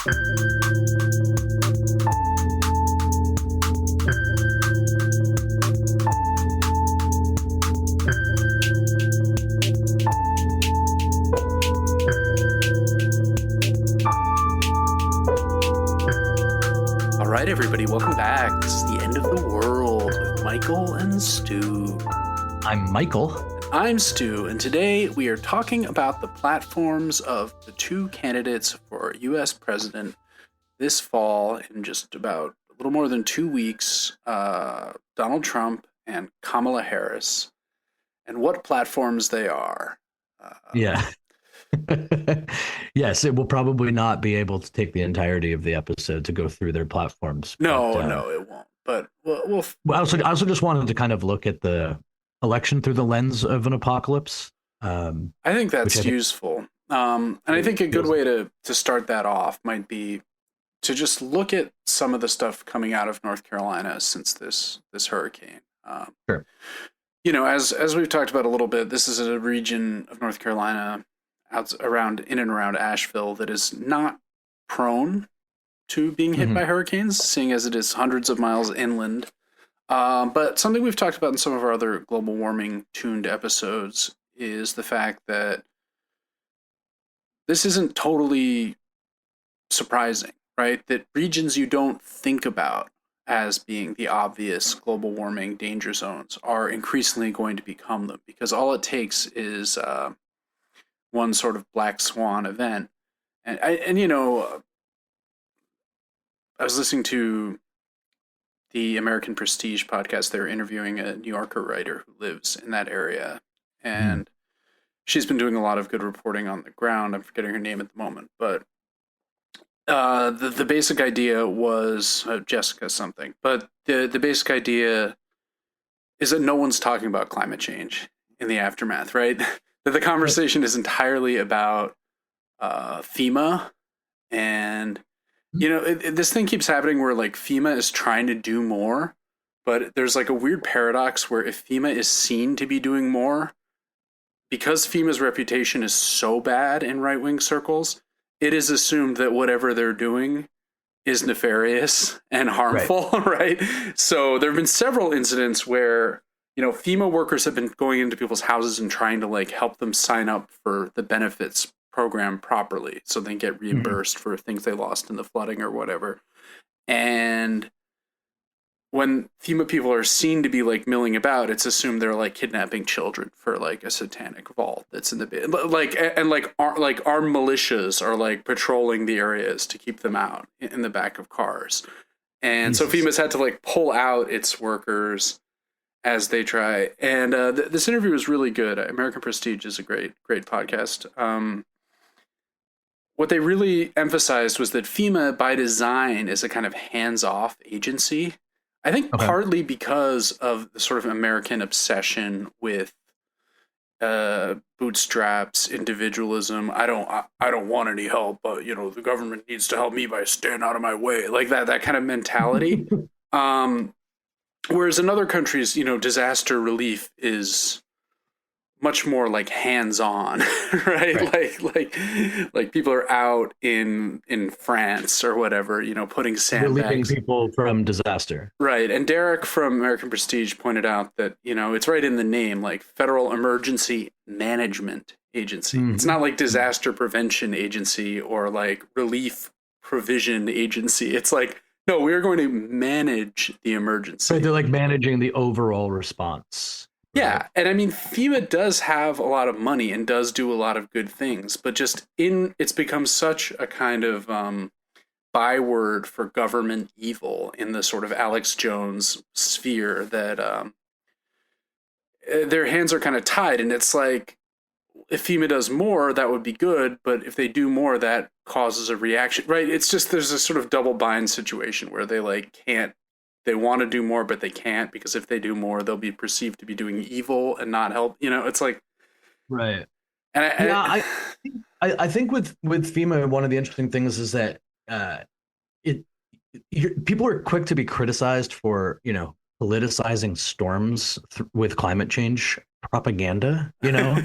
All right, everybody, welcome back. This is the end of the world with Michael and Stu. I'm Michael. I'm Stu, and today we are talking about the platforms of the two candidates for U.S. president this fall in just about a little more than 2 weeks, Donald Trump and Kamala Harris, and what platforms they are. Yeah. Yes, it will probably not be able to take the entirety of the episode to go through their platforms. No, it won't. But we'll I also just wanted to kind of look at the election through the lens of an apocalypse. I think that's useful. And I think a good way to start that off might be to just look at some of the stuff coming out of North Carolina since this hurricane. Sure. You know, as we've talked about a little bit, this is a region of North Carolina in and around Asheville that is not prone to being hit by hurricanes, seeing as it is hundreds of miles inland. But something we've talked about in some of our other global warming tuned episodes is the fact that this isn't totally surprising, right? That regions you don't think about as being the obvious global warming danger zones are increasingly going to become them, because all it takes is one sort of black swan event. And you know, I was listening to the American Prestige podcast. They were interviewing a New Yorker writer who lives in that area, and she's been doing a lot of good reporting on the ground. I'm forgetting her name at the moment, but the basic idea was Jessica something. But the basic idea is that no one's talking about climate change in the aftermath, right? That the conversation is entirely about FEMA, and you know, this thing keeps happening where like FEMA is trying to do more, but there's like a weird paradox where if FEMA is seen to be doing more, because FEMA's reputation is so bad in right-wing circles, it is assumed that whatever they're doing is nefarious and harmful, right? So there have been several incidents where, you know, FEMA workers have been going into people's houses and trying to like help them sign up for the benefits program properly so they get reimbursed for things they lost in the flooding or whatever. And when FEMA people are seen to be like milling about, it's assumed they're like kidnapping children for like a satanic vault that's in the like, and like armed militias are like patrolling the areas to keep them out in the back of cars. And so FEMA's had to like pull out its workers as they try. And this interview was really good. American Prestige is a great podcast. What they really emphasized was that FEMA by design is a kind of hands-off agency. I think partly because of the sort of American obsession with bootstraps, individualism. I don't want any help, but you know, the government needs to help me by staying out of my way. Like that kind of mentality. Whereas in other countries, you know, disaster relief is much more like hands-on, right? Like people are out in France or whatever, you know, putting sandbags. Relieving people from disaster. Right. And Derek from American Prestige pointed out that, you know, it's right in the name, like Federal Emergency Management Agency. It's not like disaster prevention agency or like relief provision agency. It's like, no, we're going to manage the emergency. Right, they're like managing the overall response. Yeah, and I mean, FEMA does have a lot of money and does do a lot of good things, but just it's become such a kind of byword for government evil in the sort of Alex Jones sphere that their hands are kind of tied. And it's like, if FEMA does more, that would be good, but if they do more, that causes a reaction, right? It's just, there's a sort of double bind situation where they like can't. They want to do more, but they can't, because if they do more, they'll be perceived to be doing evil and not help. You know, it's like, right. And I think with FEMA, one of the interesting things is that people are quick to be criticized for, you know, politicizing storms with climate change propaganda, you know,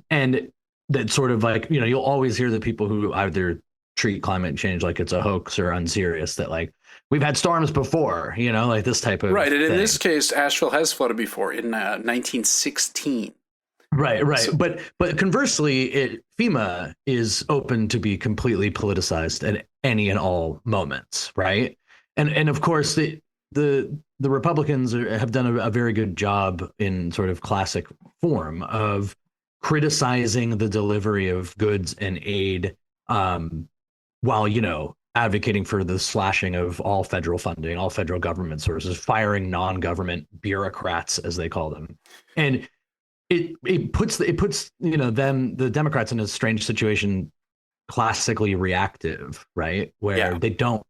and that sort of like, you know, you'll always hear the people who either treat climate change like it's a hoax or unserious, that like we've had storms before, like this type of Right, and in thing. this case, Asheville has flooded before in 1916. Right. So, But conversely, FEMA is open to be completely politicized at any and all moments, right? And of course the Republicans have done a very good job in sort of classic form of criticizing the delivery of goods and aid, while advocating for the slashing of all federal funding, all federal government sources, firing non-government bureaucrats as they call them, and it puts them, the Democrats, in a strange situation, classically reactive, right, where yeah, they don't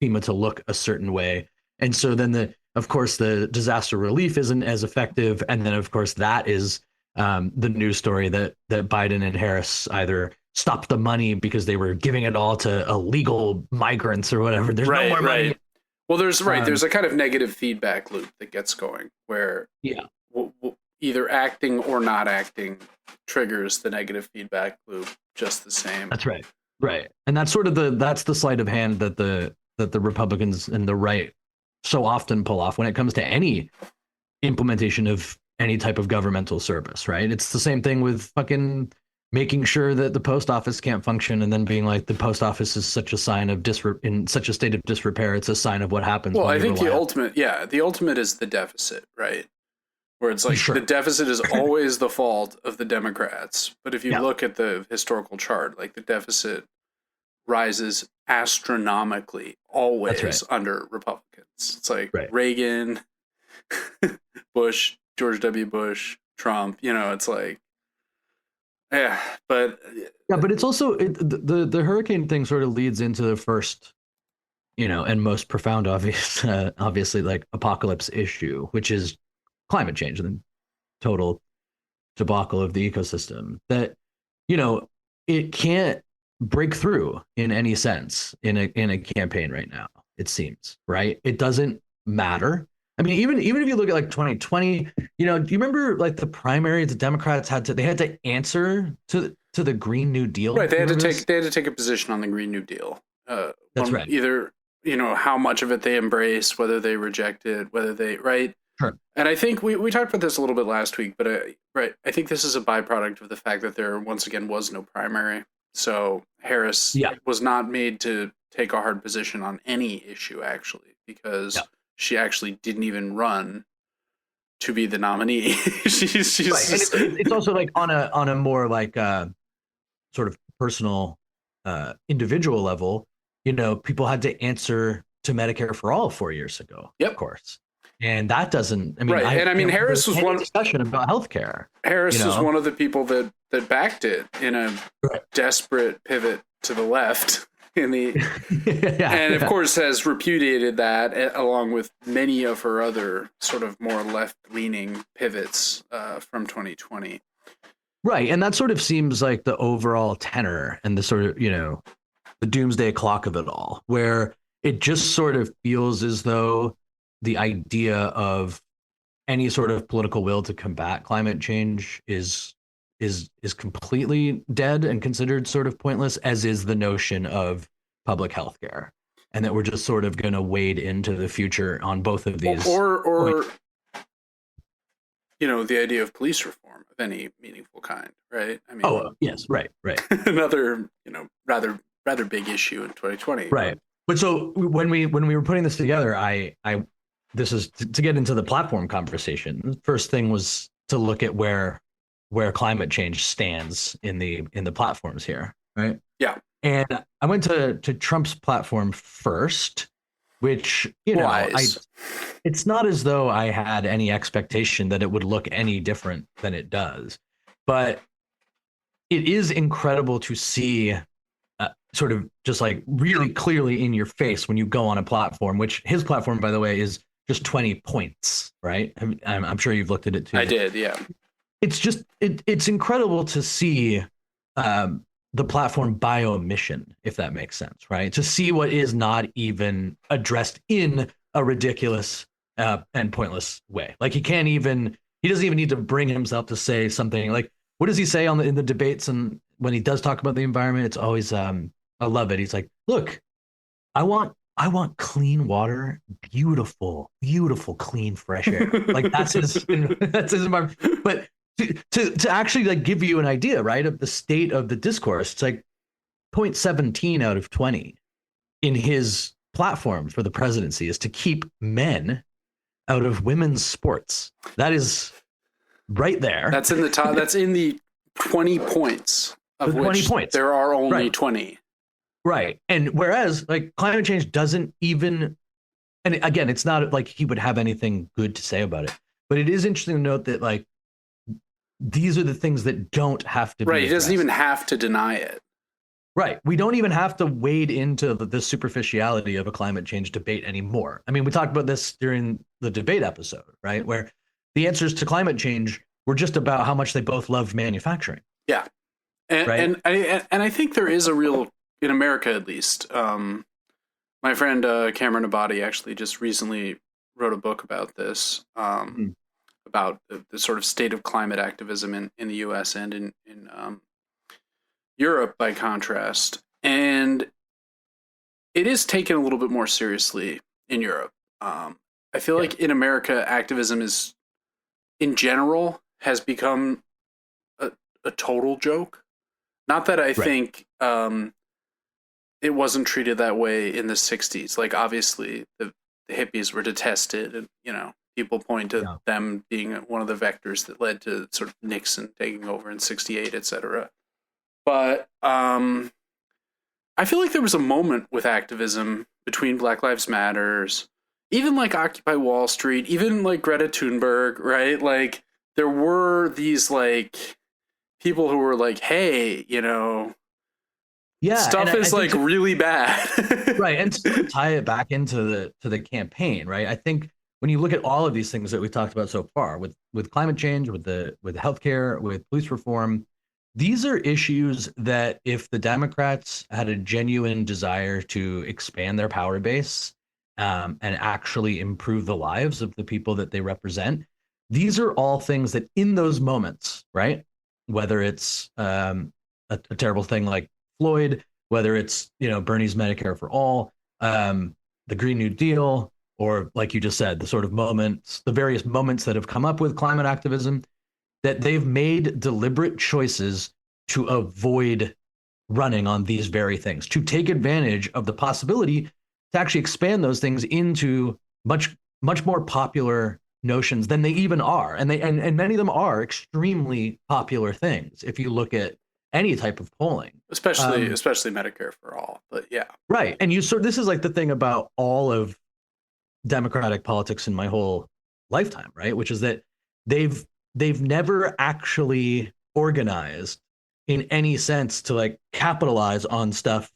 FEMA to look a certain way, and so then of course the disaster relief isn't as effective, and then of course that is the news story that Biden and Harris either stopped the money because they were giving it all to illegal migrants or whatever. There's no right, more money. right. Well, there's Um, a kind of negative feedback loop that gets going where yeah, either acting or not acting triggers the negative feedback loop just the same. that's right. Right. And that's the sleight of hand that the Republicans and the right so often pull off when it comes to any implementation of any type of governmental service, right? It's the same thing with fucking making sure that the post office can't function and then being like the post office is such a sign of in such a state of disrepair, it's a sign of what happens Well, when I we think rely on. the ultimate is the deficit, right? Where it's like the Sure. deficit is always the fault of the Democrats. But if you Yeah, look at the historical chart, like the deficit rises astronomically that's right. always under Republicans. It's like Right. Reagan, Bush, George W. Bush, Trump, it's like, yeah, but Yeah, but it's also the hurricane thing sort of leads into the first, and most profound obviously like apocalypse issue, which is climate change and the total debacle of the ecosystem, that you know it can't break through in any sense in a campaign right now, it seems, right? It doesn't matter. I mean, even if you look at like 2020, do you remember like the primary the Democrats had to answer to the Green New Deal? right, You remember this? they had to take a position on the Green New Deal. That's On right. either how much of it they embrace, whether they reject it, whether they right. Sure. And I think we talked about this a little bit last week, but I think this is a byproduct of the fact that there once again was no primary. So Harris Yeah. was not made to take a hard position on any issue actually, because Yeah. she actually didn't even run to be the nominee. she's Right. And just, it's also like on a more like sort of personal individual level, people had to answer to Medicare for all 4 years ago, of yep, course. And that doesn't, I mean, right. I And I mean can't remember Harris was any one. discussion about healthcare, Harris you was know? one of the people that backed it in a Right. desperate pivot to the left in the Yeah. and of course has repudiated that along with many of her other sort of more left-leaning pivots from 2020. Right. And that sort of seems like the overall tenor and the sort of, the doomsday clock of it all, where it just sort of feels as though the idea of any sort of political will to combat climate change is completely dead and considered sort of pointless, as is the notion of public health care, and that we're just sort of going to wade into the future on both of these Or points. the idea of police reform of any meaningful kind, right? I mean, Oh yes, right. another rather big issue in 2020. Right. But so when we were putting this together, I this is to get into the platform conversation. The first thing was to look at where climate change stands in the platforms here, right? Yeah. And I went to Trump's platform first, which Wise. it's not as though I had any expectation that it would look any different than it does, but it is incredible to see sort of just like really clearly in your face when you go on a platform, which his platform, by the way, is just 20 points, right? I'm sure you've looked at it too. I did, yeah. It's just it's incredible to see the platform by omission, if that makes sense, right? To see what is not even addressed in a ridiculous and pointless way. Like he doesn't even need to bring himself to say something like, what does he say in the debates? And when he does talk about the environment, it's always I love it. He's like, look, I want clean water, beautiful, beautiful, clean, fresh air. Like that's his that's his environment. But to actually like give you an idea, right, of the state of the discourse, it's like 0.17 out of 20 in his platform for the presidency is to keep men out of women's sports. That is right there. That's in the top. That's in the 20 points, of The 20 which points. there are only Right. 20. Right. And whereas like climate change doesn't even, and again, it's not like he would have anything good to say about it, but it is interesting to note that like these are the things that don't have to Right. be He doesn't addressed. even have to deny it. Right. We don't even have to wade into the superficiality of a climate change debate anymore. I mean, we talked about this during the debate episode, right? Where the answers to climate change were just about how much they both love manufacturing. Yeah. And, Right. I think there is a real, in America at least, my friend Cameron Abadi actually just recently wrote a book about this, about the sort of state of climate activism in the U.S. and in Europe, by contrast. And it is taken a little bit more seriously in Europe. I feel like in America, activism is, in general, has become a total joke. Not that I think it wasn't treated that way in the 60s. Like, obviously, the hippies were detested, and, people point to them being one of the vectors that led to sort of Nixon taking over in 68, etc. But I feel like there was a moment with activism between Black Lives Matters, even like Occupy Wall Street, even like Greta Thunberg, right? Like, there were these like people who were like, hey, stuff is like really bad. Right. And to tie it back into the campaign, right? I think when you look at all of these things that we talked about so far, with climate change, with healthcare, with police reform, these are issues that if the Democrats had a genuine desire to expand their power base, and actually improve the lives of the people that they represent, these are all things that in those moments, right? Whether it's a terrible thing like Floyd, whether it's Bernie's Medicare for all, the Green New Deal, or like you just said, the sort of moments, the various moments that have come up with climate activism, that they've made deliberate choices to avoid running on these very things, to take advantage of the possibility to actually expand those things into much more popular notions than they even are, and many of them are extremely popular things if you look at any type of polling, especially Medicare for all. But yeah, right. And this is like the thing about all of Democratic politics in my whole lifetime, right? Which is that they've never actually organized in any sense to like capitalize on stuff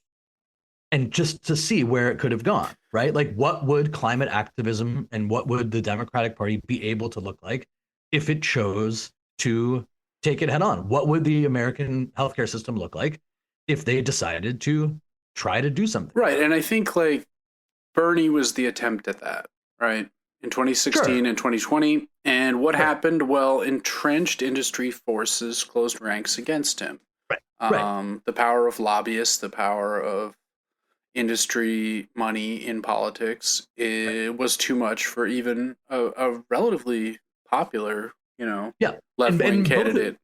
and just to see where it could have gone, right? Like, what would climate activism and what would the Democratic Party be able to look like if it chose to take it head on? What would the American healthcare system look like if they decided to try to do something? Right. And I think like Bernie was the attempt at that, right? In 2016 and 2020. And what happened? Well, entrenched industry forces closed ranks against him. Right. The power of lobbyists, the power of industry money in politics, it was too much for even a relatively popular, left-wing candidate.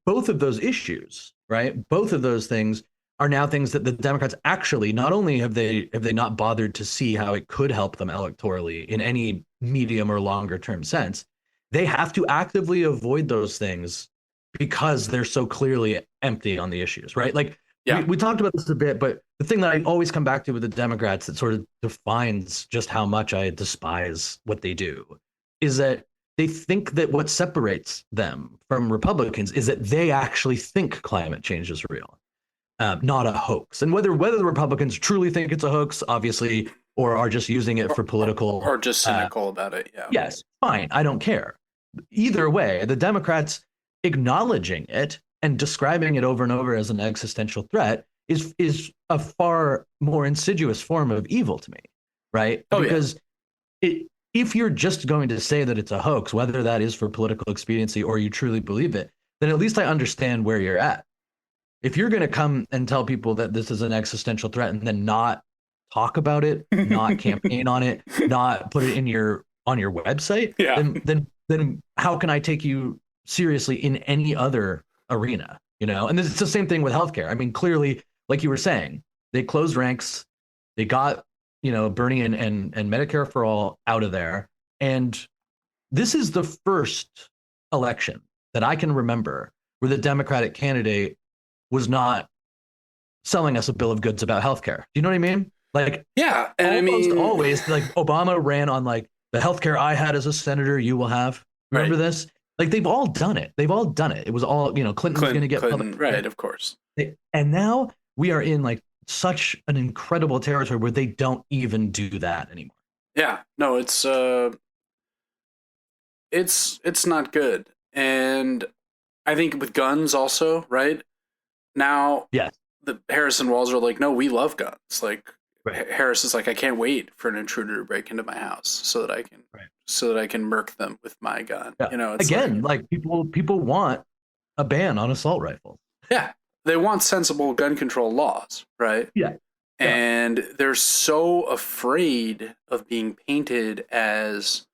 Both of those issues, right? Both of those things are now things that the Democrats actually, not only have they not bothered to see how it could help them electorally in any medium or longer term sense, they have to actively avoid those things because they're so clearly empty on the issues, right? Like, we talked about this a bit, but the thing that I always come back to with the Democrats that sort of defines just how much I despise what they do is that they think that what separates them from Republicans is that they actually think climate change is real, not a hoax. And whether the Republicans truly think it's a hoax, obviously, or are just using it for political, or just cynical about it. Yeah. Yes, fine. I don't care. Either way, the Democrats acknowledging it and describing it over and over as an existential threat is a far more insidious form of evil to me, right? Because if you're just going to say that it's a hoax, whether that is for political expediency or you truly believe it, then at least I understand where you're at. if you're going to come and tell people that this is an existential threat and then not talk about it, not campaign on it, not put it in your on your website, Yeah. then how can I take you seriously in any other arena? You know, and it's the same thing with healthcare. I mean, clearly, like you were saying, they closed ranks, they got, you know, Bernie and Medicare for all out of there, and this is the first election that I can remember where the Democratic candidate was not selling us a bill of goods about healthcare. Do you know what I mean? Like Yeah. And I almost mean, always, like Obama ran on like the healthcare I had as a senator, you will have. Remember right. this? Like they've all done it. They've all done it. It was all, you know, Clinton was going to get Clinton, public. right, of course. And now we are in like such an incredible territory where they don't even do that anymore. Yeah. No, it's not good. And I think with guns also, right? Now Yes. the Harris and Walz are like, no, we love guns. Like Right. Harris is like, I can't wait for an intruder to break into my house Right. so that I can murk them with my gun. Yeah. You know, it's Again, like people want a ban on assault rifles. yeah, they want sensible gun control laws, right? Yeah. Yeah. And they're so afraid of being painted as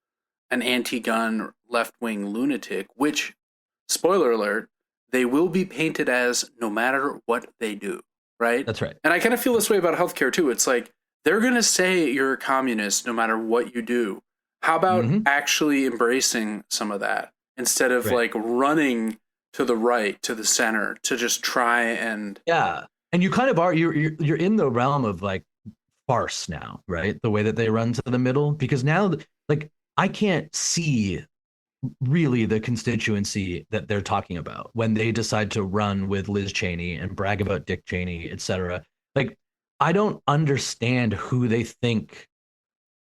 an anti-gun left-wing lunatic, which, spoiler alert, they will be painted as no matter what they do, right? That's right. And I kind of feel this way about healthcare too. It's like they're going to say you're a communist no matter what you do. How about actually embracing some of that instead of like running to the right, to the center, to just try and yeah. And you kind of are you're in the realm of like farce now, right? The way that they run to the middle, because now like I can't see really the constituency that they're talking about when they decide to run with Liz Cheney and brag about Dick Cheney, etc. Like I don't understand who they think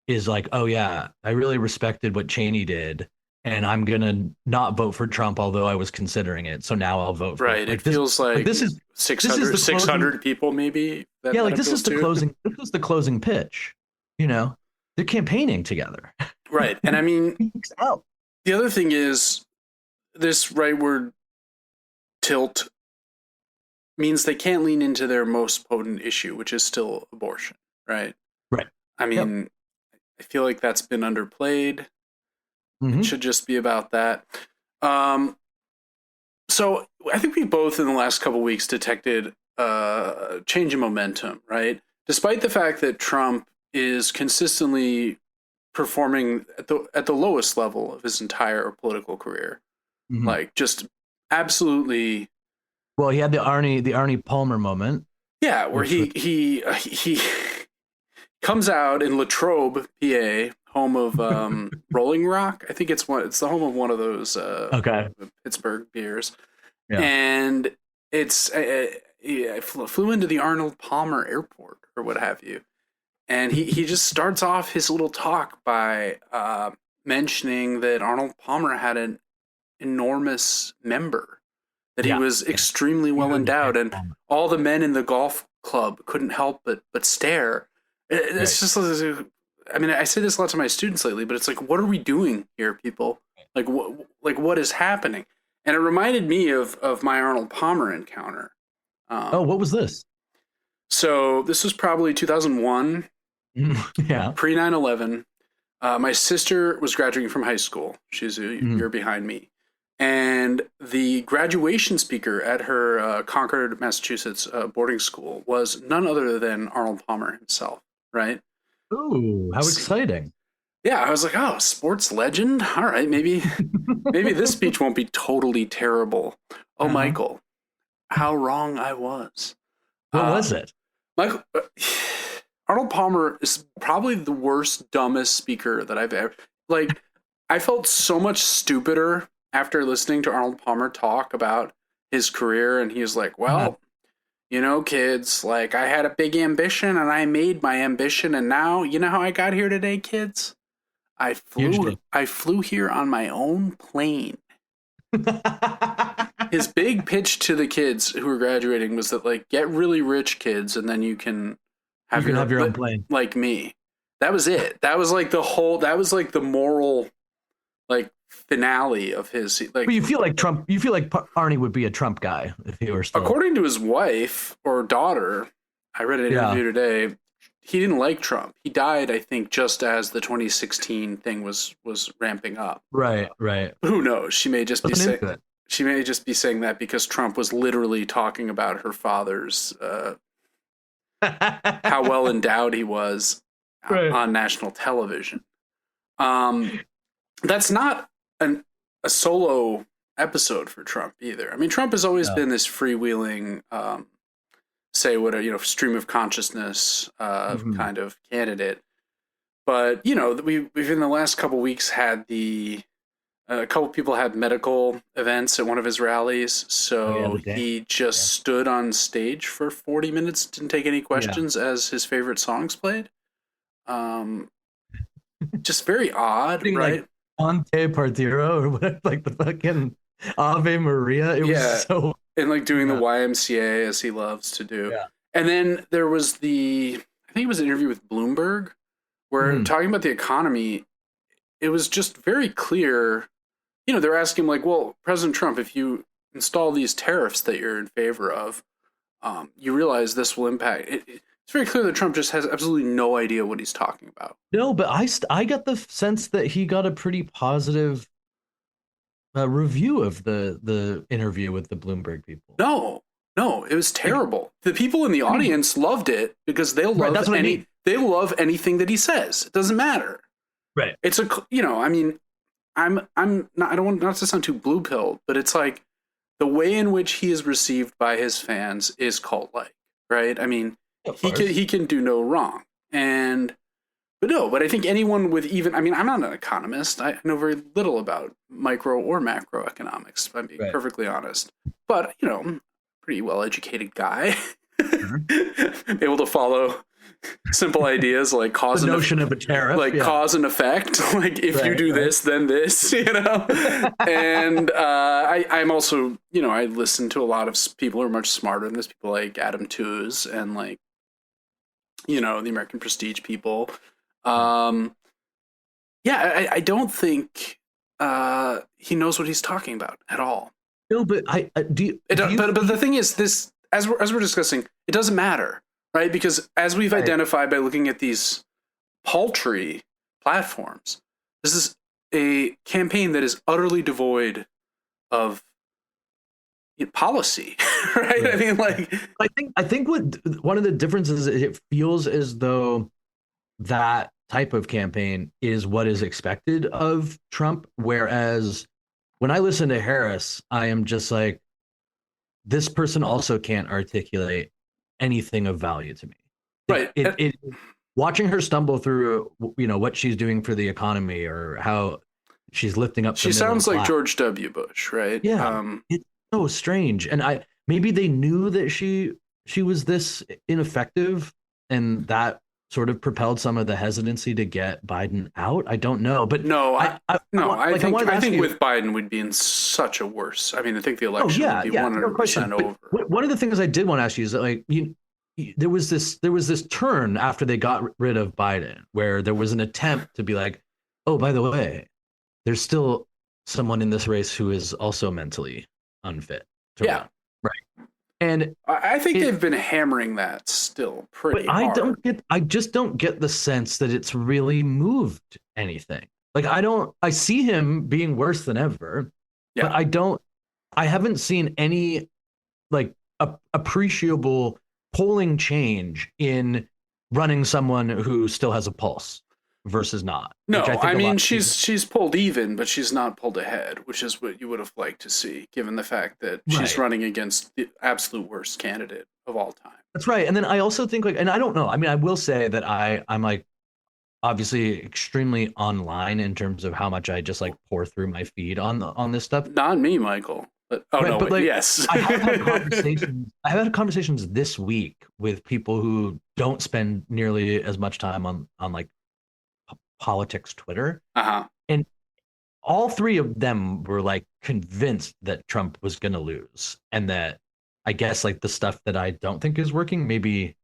is like, oh yeah, I really respected what Cheney did, and I'm gonna not vote for Trump, although I was considering it. So now I'll vote for right. it. It feels like this is 600 people maybe. Yeah, like this is the closing. This is the closing pitch. You know, they're campaigning together. Right, and I mean, out. The other thing is this rightward tilt means they can't lean into their most potent issue, which is still abortion, right? Right. I mean, I feel like that's been underplayed. It should just be about that. So I think we both in the last couple of weeks detected a change in momentum, right? Despite the fact that Trump is consistently performing at the lowest level of his entire political career, like just absolutely. Well, he had the Arnie Palmer moment. Yeah, where he comes out in Latrobe, PA, home of Rolling Rock. I think it's the home of one of those Pittsburgh beers, and it's I flew into the Arnold Palmer Airport or what have you. And he just starts off his little talk by mentioning that Arnold Palmer had an enormous member, that he was extremely well endowed, and all the men in the golf club couldn't help but stare. It's just, I mean, I say this a lot to my students lately, but it's like, what are we doing here, people? Like, what is happening? And it reminded me of my Arnold Palmer encounter. What was this? So this was probably 2001. Yeah. Pre 9/11. My sister was graduating from high school. She's a year behind me. And the graduation speaker at her Concord, Massachusetts boarding school was none other than Arnold Palmer himself, right? Ooh, how exciting. Yeah, I was like, oh, sports legend? All right, maybe this speech won't be totally terrible. Oh, Michael, how wrong I was. What was it? Michael... Arnold Palmer is probably the worst, dumbest speaker that I've ever... Like, I felt so much stupider after listening to Arnold Palmer talk about his career, and he was like, well, you know, kids, like, I had a big ambition, and I made my ambition, and now, you know how I got here today, kids? I flew here on my own plane. His big pitch to the kids who were graduating was that, like, get really rich, kids, and then you can... have your own plane, like me. That was it. That was like the moral, like, finale of his But like. you feel like Trump. You feel like Arnie would be a Trump guy if he were still. According to his wife or daughter, I read an Yeah. interview today. He didn't like Trump. He died, I think, just as the 2016 thing was ramping up. Right. Right. Who knows? She may just be Wasn't saying into it. that because Trump was literally talking about her father's how well endowed he was Right. on national television. Um, that's not a solo episode for Trump either. I mean, Trump has always Yeah. been this freewheeling, say what stream of consciousness Mhm. kind of candidate. But we've in the last couple weeks had a couple people had medical events at one of his rallies, Oh yeah, so the dance. he just Yeah. stood on stage for 40 minutes, didn't take any Yeah. questions as his favorite songs played. Um, just very odd, Thing like right? Ponte Partiro or whatever, like the fucking Ave Maria. It was Yeah, so. and like doing the Yeah. YMCA as he loves to do. Yeah. And then there was I think it was an interview with Bloomberg where Mhm. talking about the economy, it was just very clear. They're asking him like, well, President Trump, if you install these tariffs that you're in favor of, you realize this will impact. It's very clear that Trump just has absolutely no idea what he's talking about. No, but I got the sense that he got a pretty positive review of the interview with the Bloomberg people. No, no, it was Like, terrible. The people in the I mean, audience loved it because right, that's what I mean. they love anything that he says. It doesn't matter. Right. It's I mean, I'm not, I don't want not to sound too blue pilled, but it's like the way in which he is received by his fans is cult like, right? I mean, Of course. he can do no wrong. But I think anyone with even, I mean, I'm not an economist. I know very little about micro or macroeconomics, if I'm being Right. perfectly honest. But, I'm a pretty well educated guy, Mhm. able to follow simple ideas like The notion of a tariff. Yeah. cause and effect. Like if you Right. do Right. this, then this, And I'm also, I listen to a lot of people who are much smarter than this, people like Adam Tooze and like, the American Prestige people. Yeah, I don't think he knows what he's talking about at all. No, but I do. But the thing is, this as we're discussing, it doesn't matter, right? Because as we've Right. identified by looking at these paltry platforms, this is a campaign that is utterly devoid of policy, right? Right. I mean, like, I think what one of the differences is it feels as though that type of campaign is what is expected of Trump, whereas when I listen to Harris, I am just like, this person also can't articulate anything of value to me. right. It watching her stumble through, what she's doing for the economy or how she's lifting up. She the middle sounds like class. George W. Bush, right? Yeah, it's so strange, and maybe they knew that she was this ineffective, and that sort of propelled some of the hesitancy to get Biden out. I don't know, but No, I think you, with Biden we'd be in such a worse. I mean, I think the oh election yeah, would be yeah, no 100% question. But over. one of the things I did want to ask you is that, like, there was this turn after they got rid of Biden where there was an attempt to be like, oh, by the way, there's still someone in this race who is also mentally unfit to Yeah. run. Right. And I think they've been hammering that still pretty but hard. I just don't get the sense that it's really moved anything. Like I see him being worse than ever, Yeah. but I haven't seen any like appreciable polling change in running someone who still has a pulse versus not. No, which think I a lot mean of people- she's pulled even, but she's not pulled ahead, which is what you would have liked to see, given the fact that she's Right. running against the absolute worst candidate of all time. That's right. And then I also think and I don't know. I mean, I will say that I'm like obviously extremely online in terms of how much I just like pour through my feed on this stuff. Not me, Michael. But Right, no, but like, yes. I have had conversations. I have had conversations this week with people who don't spend nearly as much time on like politics Twitter, Uh-huh. and all three of them were like convinced that Trump was going to lose, and that I guess like the stuff that I don't think is working maybe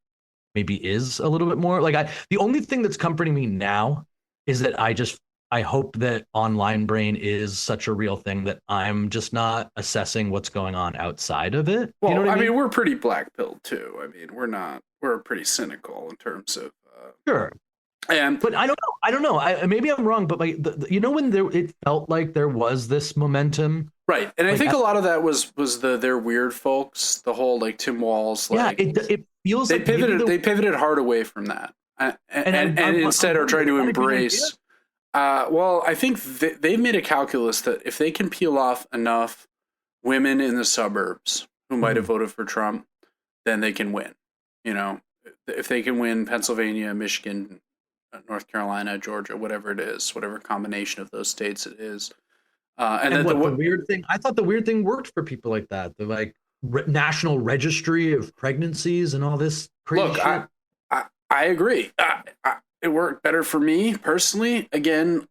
is a little bit more like the only thing that's comforting me now is that I just I hope that online brain is such a real thing that I'm just not assessing what's going on outside of it. You know Well, what I I mean, mean? we're pretty black pilled too. I mean, we're pretty cynical in terms of, Sure. and But I don't know. I don't know. Maybe I'm wrong, but like when there it felt like there was this momentum. right. And I Like think a lot of that was they're weird folks, the whole like Tim Walls, yeah, like it feels like maybe they pivoted hard away from that. and And I'm instead are trying wondering, to would that be an idea? embrace. Well, I think they've made a calculus that if they can peel off enough women in the suburbs who might have Mhm. voted for Trump, then they can win. You know, if they can win Pennsylvania, Michigan, North Carolina, Georgia, whatever it is, whatever combination of those states it is, and And then what the weird thing? I thought the weird thing worked for people like that. The like national registry of pregnancies and all this crazy look, shit. I agree. It worked better for me personally. Again,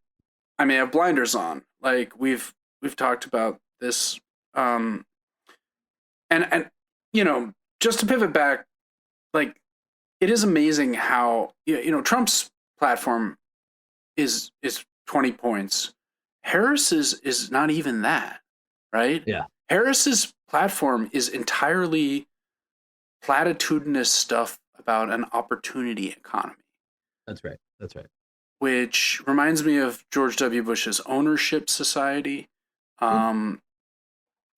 I may have blinders on. Like we've talked about this, um, and you know, just to pivot back, like it is amazing how Trump's platform is 20 points. Harris is not even that, right? Yeah, Harris's platform is entirely platitudinous stuff about an opportunity economy, that's right. That's right. which reminds me of George W. Bush's ownership society. Sure. Um,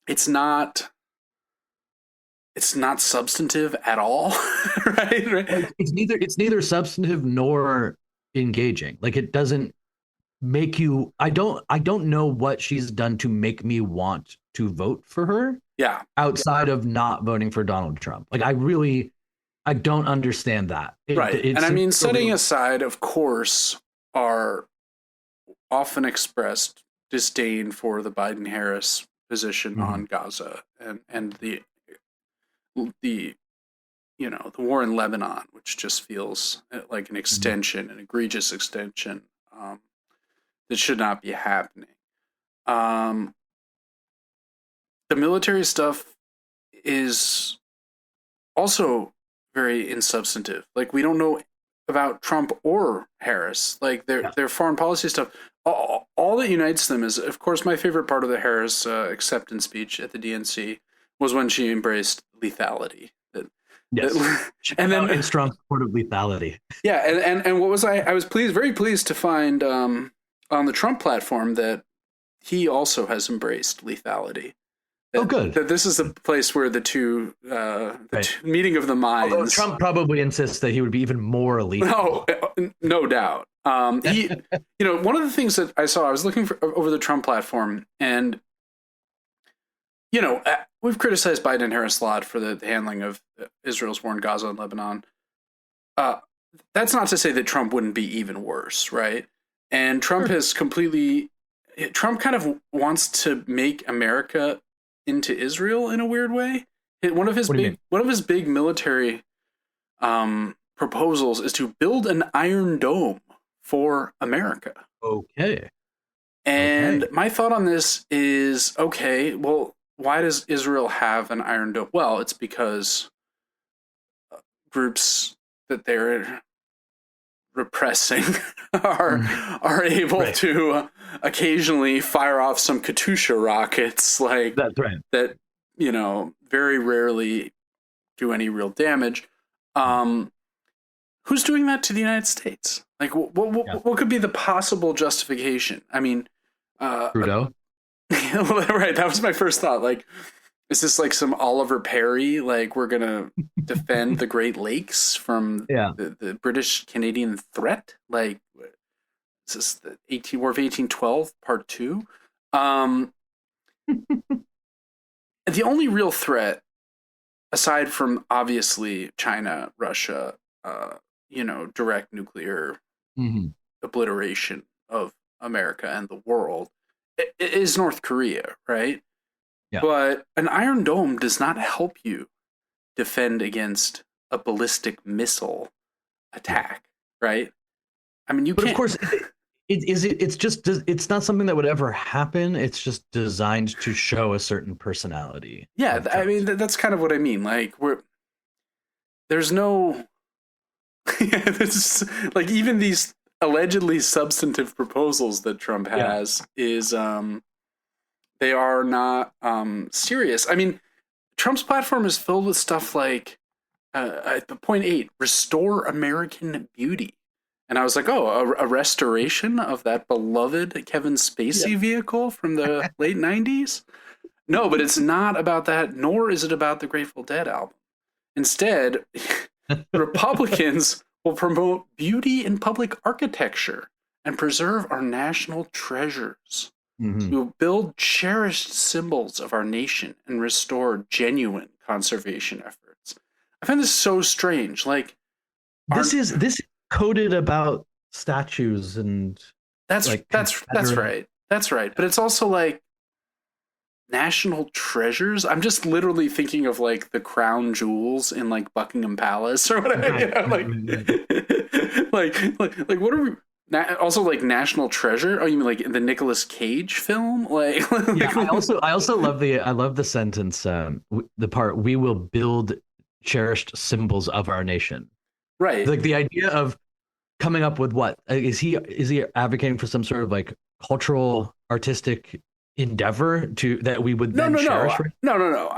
it's not substantive at all, right? Well, it's neither substantive nor engaging. Like it doesn't make you. I don't know what she's done to make me want to vote for her Yeah, outside of not voting for Donald Trump. Like I don't understand that. It right. it And I seems mean, so setting aside, of course, our often expressed disdain for the Biden Harris position Mhm. on Gaza and the the war in Lebanon, which just feels like an Mhm. extension, an egregious extension, that should not be happening. Um, the military stuff is also very insubstantive. Like we don't know about Trump or Harris. Like Yeah. their foreign policy stuff. All that unites them is, of course, my favorite part of the Harris acceptance speech at the DNC was when she embraced lethality. Yes. She And came out in then strong support of lethality. yeah, and what was I was pleased, very pleased to find on the Trump platform that he also has embraced lethality. Oh, That good. this is the place where the Right. meeting of the Although minds. Trump probably insists that he would be even more No, lethal. no doubt. One of the things that I saw, I was looking for over the Trump platform, and we've criticized Biden and Harris a lot for the handling of Israel's war in Gaza and Lebanon. Uh, that's not to say that Trump wouldn't be even worse, right? And Sure. Trump kind of wants to make America into Israel in a weird way. What do you mean? One of his big military proposals is to build an iron dome for America. Okay. And Okay. my thought on this is, okay, well, why does Israel have an iron dome? Well, it's because groups that they're repressing are Mhm. are able Right. to occasionally fire off some Katyusha rockets like That's right. that, very rarely do any real damage. Mhm. Um, who's doing that to the United States? Like, Yeah. what could be the possible justification? I mean, Trudeau. right. That was my first thought. Like, is this like some Oliver Perry? Like, we're gonna defend the Great Lakes from Yeah. the British Canadian threat? Like, is this the War of 1812 Part Two? Um, the only real threat, aside from obviously China, Russia, direct nuclear Mhm. obliteration of America and the world, is North Korea, right? Yeah. But an Iron Dome does not help you defend against a ballistic missile Yeah. attack, right? I mean, you But of can't. course, it's not something that would ever happen. It's just designed to show a certain personality Yeah, of I mean Trump's. that's kind of what I mean. Like there's no, it's like even these allegedly substantive proposals that Trump Yeah. has is they are not serious. I mean, Trump's platform is filled with stuff like at the point 8, restore American beauty. And I was like, oh, a restoration of that beloved Kevin Yeah. Spacey vehicle from the late 90s? No, but it's not about that, nor is it about the Grateful Dead album. Instead, Republicans will promote beauty in public architecture and preserve our national treasures. Mm-hmm. We will build cherished symbols of our nation and restore genuine conservation efforts. I find this so strange. Like, This is coded about statues and like that's right. That's right. But it's also like national treasures. I'm just literally thinking of like the crown jewels in like Buckingham Palace or whatever. You know, like what are we? Also, like national treasure. Oh, you mean like the Nicolas Cage film? Like, Yeah, I also love the sentence, the part, we will build cherished symbols of our nation. right. Like the idea of coming up with what is he advocating for some sort of like cultural artistic endeavor to that we would No, then no, no, cherish? no.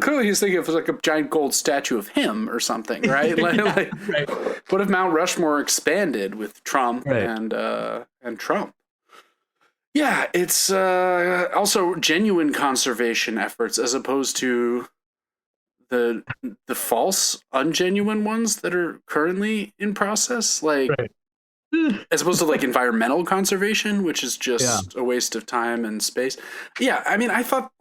Clearly, he's thinking of like a giant gold statue of him or something, right? Yeah, right. What if Mount Rushmore expanded with Trump Right. and Trump? Yeah, it's also genuine conservation efforts as opposed to the false, ungenuine ones that are currently in process, like Right. as opposed to like environmental conservation, which is Yeah. just a waste of time and space. Yeah, I mean, I thought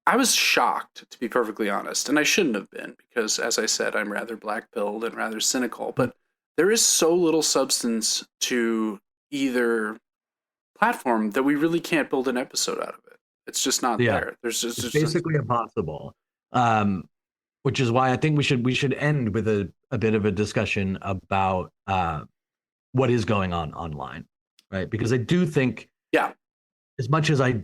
I was shocked, to be perfectly honest, and I shouldn't have been because, as I said, I'm rather black-pilled and rather cynical. But there is so little substance to either platform that we really can't build an episode out of it. It's just not Yeah. there. There's It's just basically impossible. Which is why I think we should end with a bit of a discussion about what is going on online, right? Because I do think, yeah, as much as I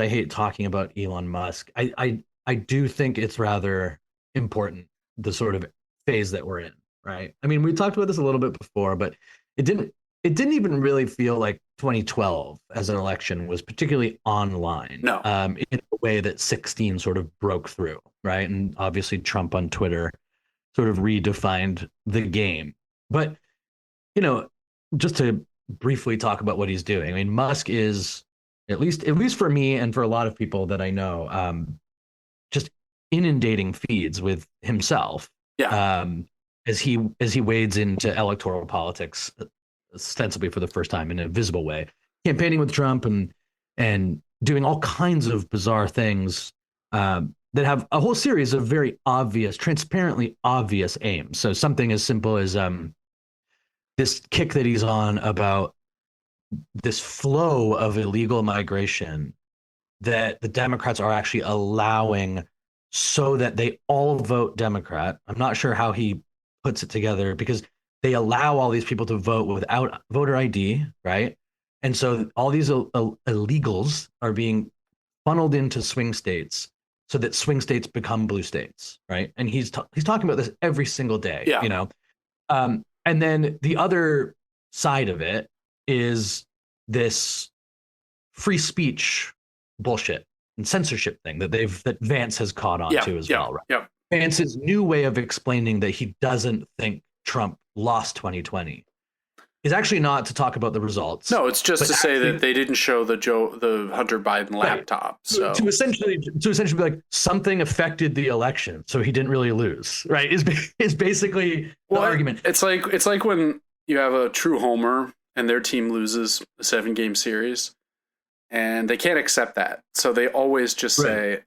hate talking about Elon Musk, I do think it's rather important, the sort of phase that we're in, right? I mean, we talked about this a little bit before, but it didn't even really feel like 2012 as an election was particularly online, no, in a way that 16 sort of broke through, right? And obviously Trump on Twitter sort of redefined the game. But, you know, just to briefly talk about what he's doing, I mean, Musk is, at least for me and for a lot of people that I know, just inundating feeds with himself, yeah, as he wades into electoral politics, ostensibly for the first time in a visible way, campaigning with Trump and doing all kinds of bizarre things, that have a whole series of very obvious, transparently obvious aims. So something as simple as this kick that he's on about this flow of illegal migration that the Democrats are actually allowing so that they all vote Democrat. I'm not sure how he puts it together because they allow all these people to vote without voter ID, right? And so all these illegals are being funneled into swing states so that swing states become blue states, right? And he's talking about this every single day, yeah, you know. And then the other side of it is this free speech bullshit and censorship thing that Vance has caught on yeah, to as yeah, well, right? yeah. Vance's new way of explaining that he doesn't think Trump lost 2020 is actually not to talk about the results. No, it's just but to say actually, that they didn't show the Hunter Biden laptop. So to essentially be like, something affected the election, so he didn't really lose, right? Is basically the argument. It's like when you have a true homer and their team loses a 7-game series, and they can't accept that, so they always just say,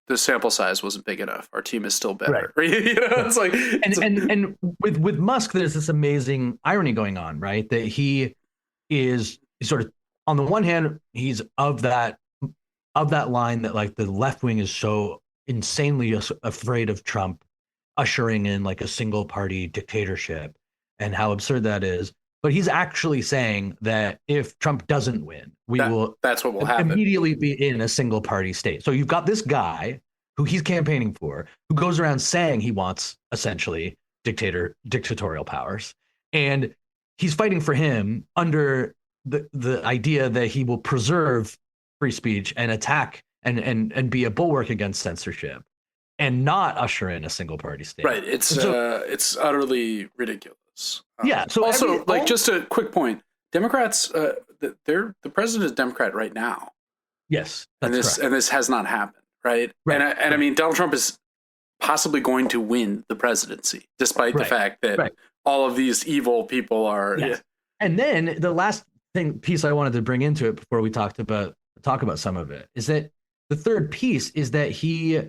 "The sample size wasn't big enough. Our team is still better." Right. You know, it's like and with Musk, there's this amazing irony going on, right? That he is sort of, on the one hand, he's of that line that like the left wing is so insanely afraid of Trump ushering in like a single party dictatorship and how absurd that is. But he's actually saying that if Trump doesn't win, that's what will happen. Immediately be in a single party state. So you've got this guy who he's campaigning for, who goes around saying he wants essentially dictatorial powers, and he's fighting for him under the idea that he will preserve free speech and attack and be a bulwark against censorship and not usher in a single party state. Right. It's utterly ridiculous. Yeah. So also, just a quick point: Democrats, the president is Democrat right now. Yes, and this has not happened, right? Right. And I mean, Donald Trump is possibly going to win the presidency, despite the fact that all of these evil people are. Yes. Yeah. And then the last piece I wanted to bring into it before we talk about some of it is that the third piece is that he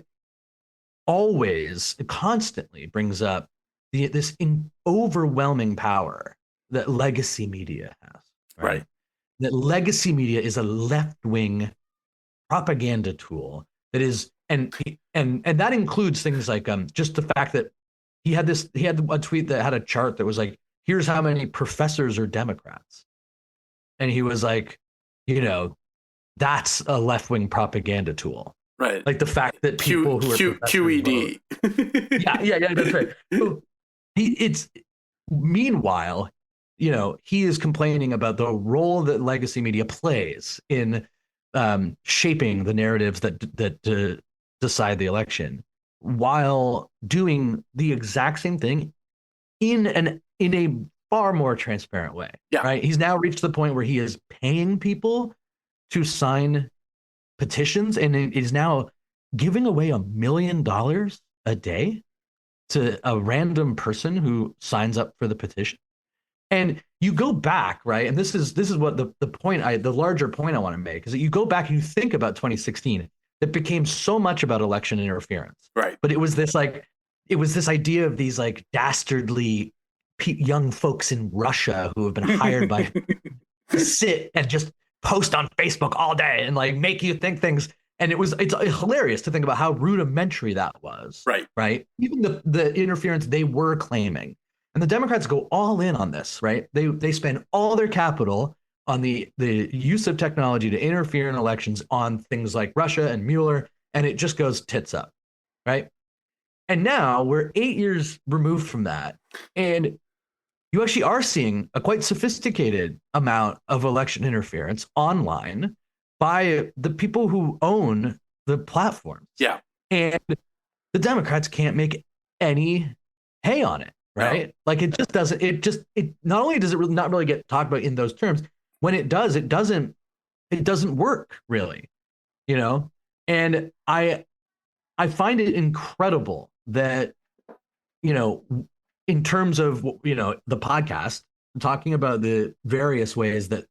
always constantly brings up this overwhelming power that legacy media has. Right. That legacy media is a left-wing propaganda tool that is, and that includes things like just the fact that he had a tweet that had a chart that was like, here's how many professors are Democrats. And he was like, that's a left-wing propaganda tool. Right. Like the fact that people who are QED. yeah, that's right. So meanwhile, he is complaining about the role that legacy media plays in shaping the narratives that decide the election, while doing the exact same thing in a far more transparent way. Yeah. Right. He's now reached the point where he is paying people to sign petitions, and it is now giving away $1 million a day to a random person who signs up for the petition. And you go back, right? And this is what the larger point I want to make is that you go back and you think about 2016, that became so much about election interference. Right. But it was this idea of these like dastardly young folks in Russia who have been hired by to sit and just post on Facebook all day and like make you think things. And it's hilarious to think about how rudimentary that was. Right. Right. Even the interference they were claiming. And the Democrats go all in on this, right? They spend all their capital on the use of technology to interfere in elections on things like Russia and Mueller, and it just goes tits up, right? And now we're 8 years removed from that, and you actually are seeing a quite sophisticated amount of election interference online by the people who own the platforms. Yeah. And the Democrats can't make any hay on it. Right. No. Like it not only does it not really get talked about in those terms, when it does, it doesn't work really, and I find it incredible that, in terms of, the podcast, talking about the various ways that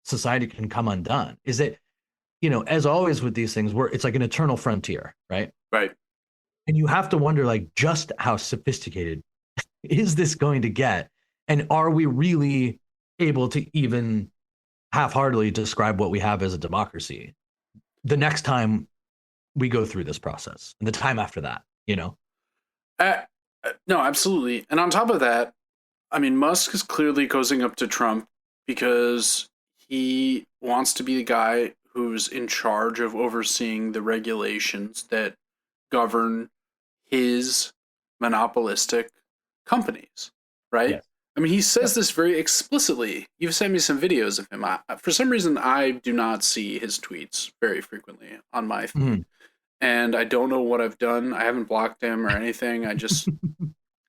society can come undone, is that, as always with these things, it's like an eternal frontier. Right. Right. And you have to wonder, like, just how sophisticated is this going to get? And are we really able to even half-heartedly describe what we have as a democracy the next time we go through this process and the time after that, No, absolutely. And on top of that, I mean, Musk is clearly cozying up to Trump because he wants to be the guy who's in charge of overseeing the regulations that govern his monopolistic companies, right? Yes. I mean, he says this very explicitly. You've sent me some videos of him. For some reason, I do not see his tweets very frequently on my feed. Mm-hmm. And I don't know what I've done. I haven't blocked him or anything. I just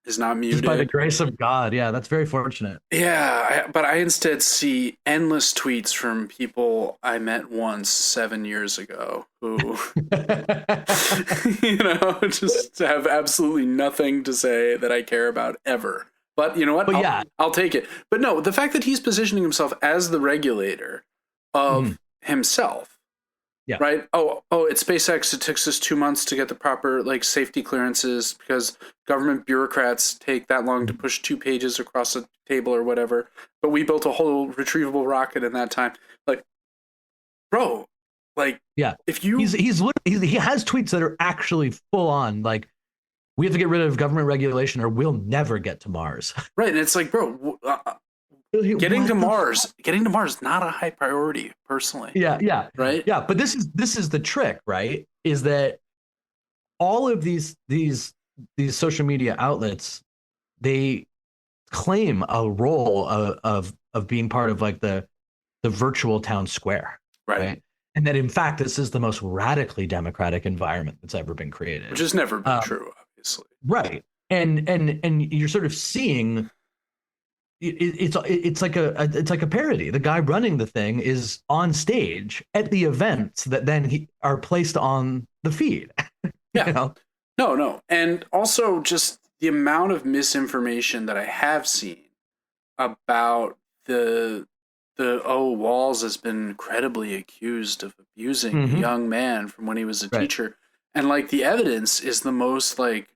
is not muted. Just by the grace of God. Yeah, that's very fortunate. Yeah, but I instead see endless tweets from people I met once 7 years ago who, just have absolutely nothing to say that I care about ever. But you know what? I'll take it. But no, the fact that he's positioning himself as the regulator of himself. Yeah. Right. Oh, it's SpaceX. It took us 2 months to get the proper safety clearances because government bureaucrats take that long to push 2 pages across a table or whatever. But we built a whole retrievable rocket in that time. Bro, yeah. If you he has tweets that are actually full on we have to get rid of government regulation or we'll never get to Mars. Right, and it's bro. Getting to Mars is not a high priority, personally. Yeah. Right? Yeah, but this is the trick, right? Is that all of these social media outlets they claim a role of being part of like the virtual town square, Right. right? And that in fact this is the most radically democratic environment that's ever been Which created. has never been true, obviously. Right. And you're sort of seeing it's like a parody. The guy running the thing is on stage at the events that then are placed on the feed. Yeah. You know? No. And also just the amount of misinformation that I have seen about Walls has been credibly accused of abusing a young man from when he was a Right. teacher. And like the evidence is the most like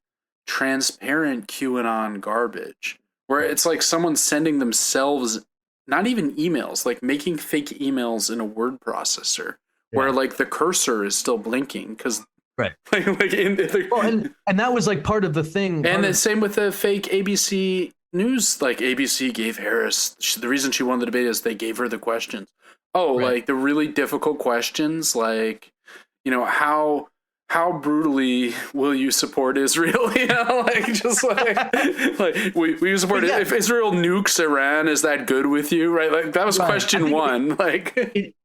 transparent QAnon garbage, where it's like someone sending themselves not even emails, like making fake emails in a word processor where like the cursor is still blinking because Right. like in the, Well, and that was like part of the thing. and the same with the fake ABC news. Like ABC gave Harris the reason she won the debate is they gave her the questions. Oh, Right. like the really difficult questions, like how brutally will you support Israel? You know, like just like will you support it if Israel nukes Iran? Is that good with you? Right? Like that was question one.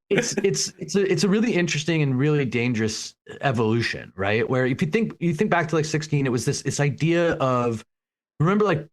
It's a really interesting and really dangerous evolution, right? Where if you think back to like 16, it was this idea of, remember like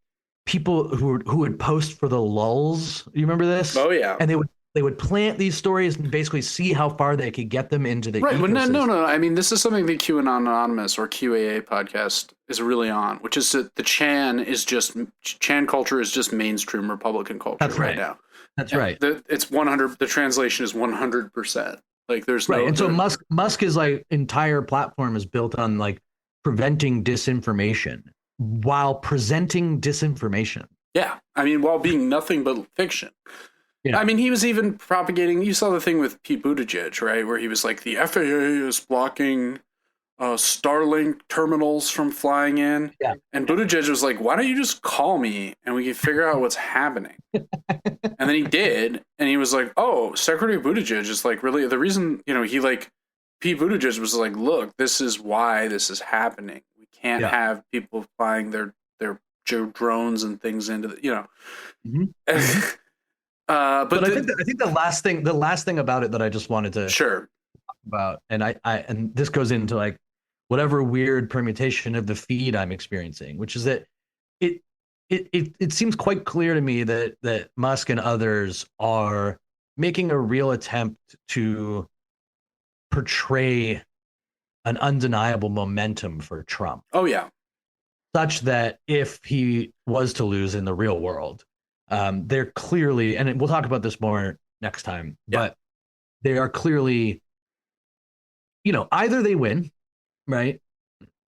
people who would post for the lulls. You remember this? Oh yeah. And they would plant these stories and basically see how far they could get them into the right. Well, ecosystem. no. I mean, this is something the QAnon Anonymous or QAA podcast is really on, which is that the Chan culture is just mainstream Republican culture. That's right now. That's right. It's 100. The translation is 100%. Like there's right. no. And so Musk's like entire platform is built on like preventing disinformation while presenting disinformation. Yeah, I mean, while being nothing but fiction. Yeah. I mean, he was even propagating. You saw the thing with Pete Buttigieg, right, where he was like, the FAA is blocking Starlink terminals from flying in. Yeah. And Buttigieg was like, why don't you just call me and we can figure out what's happening? And then he did, and he was like, oh, Secretary Buttigieg is like really the reason, he like Pete Buttigieg was like, look, this is why this is happening. We can't have people flying their drones and things into the, Mm-hmm. But I think the last thing about it that I just wanted to talk about, and and this goes into like whatever weird permutation of the feed I'm experiencing, which is that it seems quite clear to me that Musk and others are making a real attempt to portray an undeniable momentum for Trump. Oh yeah. Such that if he was to lose in the real world, they're clearly, and we'll talk about this more next time, but they are clearly, either they win, right?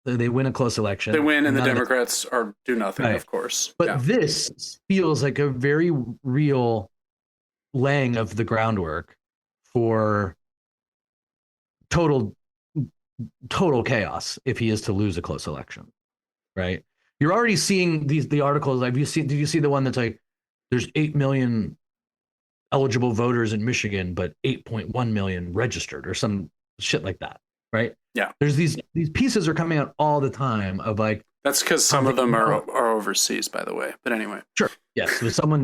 They win a close election. They win, and the Democrats do nothing, of course. But this feels like a very real laying of the groundwork for total chaos if he is to lose a close election, right? You're already seeing the articles. Did you see the one that's like, there's 8 million eligible voters in Michigan, but 8.1 million registered or some shit like that, right? Yeah. There's these pieces are coming out all the time of like. That's because some of them are overseas, by the way. But anyway. Sure. Yes. So someone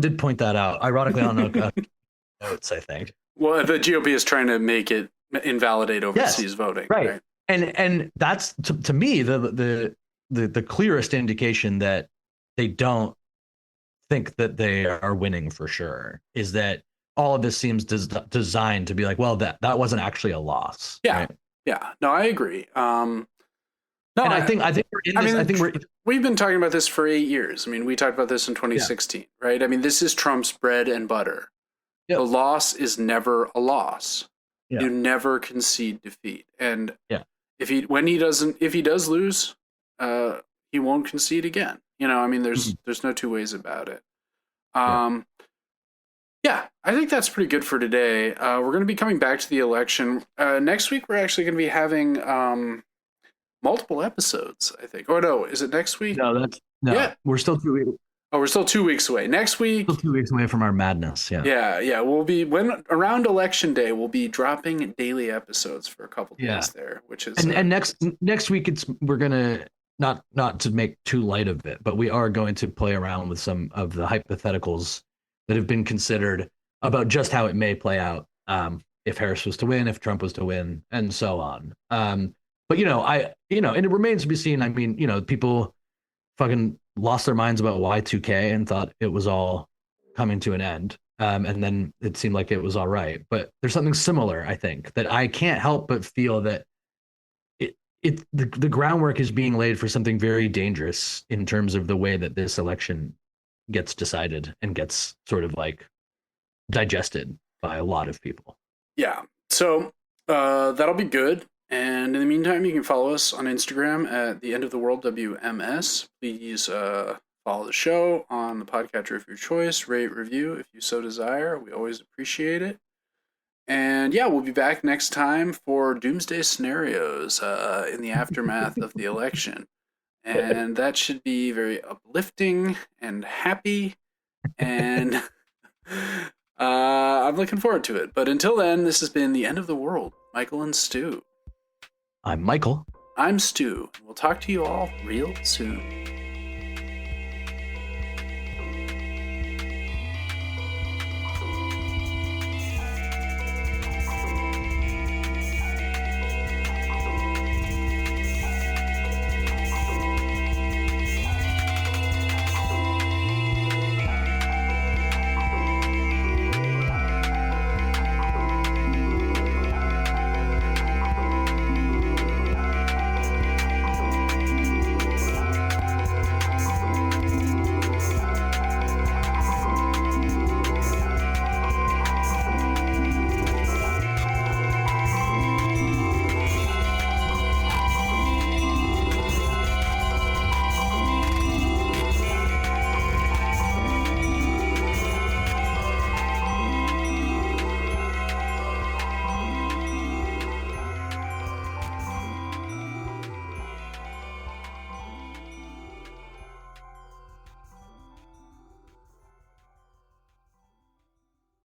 did point that out. Ironically, on notes, I think. Well, the GOP is trying to make it invalidate overseas voting, right? And that's to me the clearest indication that they don't think that they are winning for sure is that all of this seems designed to be like, well, that wasn't actually a loss. Yeah. Right? Yeah. No, I agree. No, and I think we're in this. I think we've been talking about this for 8 years. I mean, we talked about this in 2016, right? I mean, this is Trump's bread and butter. Yep. The loss is never a loss. Yeah. You never concede defeat. And if he does lose, he won't concede again. I mean, there's no two ways about it. Yeah, I think that's pretty good for today. We're going to be coming back to the election. Next week, we're actually going to be having multiple episodes, I think. Oh, no, is it next week? No, yeah. We're still 2 weeks. Oh, we're still 2 weeks away. Next week. Still 2 weeks away from our madness. Yeah. Yeah. We'll be around election day. We'll be dropping daily episodes for a couple days there, which is and next week we're gonna not to make too light of it, but we are going to play around with some of the hypotheticals that have been considered about just how it may play out, if Harris was to win, if Trump was to win, and so on. But and it remains to be seen. I mean, people fucking lost their minds about Y2K and thought it was all coming to an end. And then it seemed like it was all right. But there's something similar, I think, that I can't help but feel that the groundwork is being laid for something very dangerous in terms of the way that this election gets decided and gets sort of like digested by a lot of people. Yeah. So that'll be good. And in the meantime, you can follow us on Instagram at the end of the world WMS. Please follow the show on the podcatcher of your choice. Rate, review if you so desire. We always appreciate it. And yeah, we'll be back next time for doomsday scenarios in the aftermath of the election. And that should be very uplifting and happy. And I'm looking forward to it. But until then, this has been the end of the world. Michael and Stu. I'm Michael. I'm Stu. We'll talk to you all real soon.